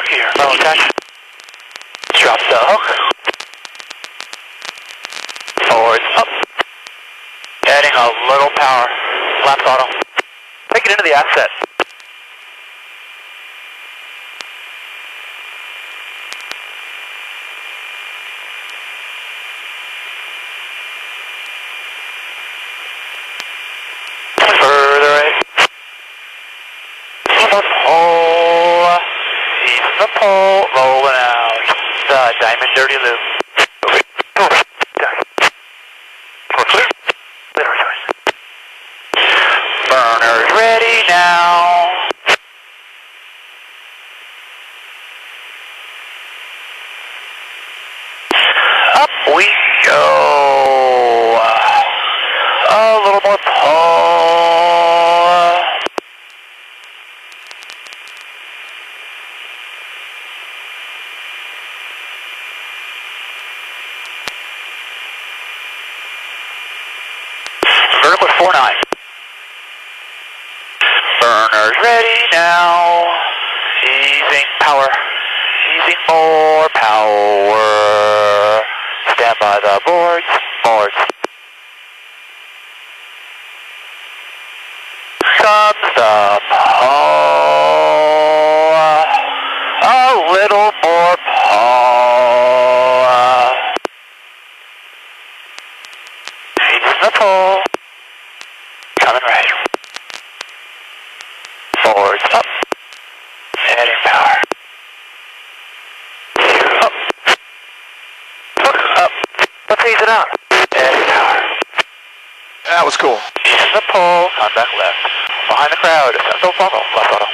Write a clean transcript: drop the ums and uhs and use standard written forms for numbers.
here. Oh, attach. Drop the hook. Forwards up. Adding a little power. Lap throttle. Take it into the asset. Further right. The pole. He's the pole. Rolling out. The diamond dirty loop. Burners ready now. Up we go. A little more pull. Vertical 4-9. Burners ready now. Easing power. Easing more power. Stand by the boards. Boards. Comes the pull. A little more pull. Easing the pull. Coming right. Forwards up. Adding power. Up. Hook up. Let's ease it out. Adding power. That was cool. Ease the pull. Contact left. Behind the crowd. Central throttle. Left throttle.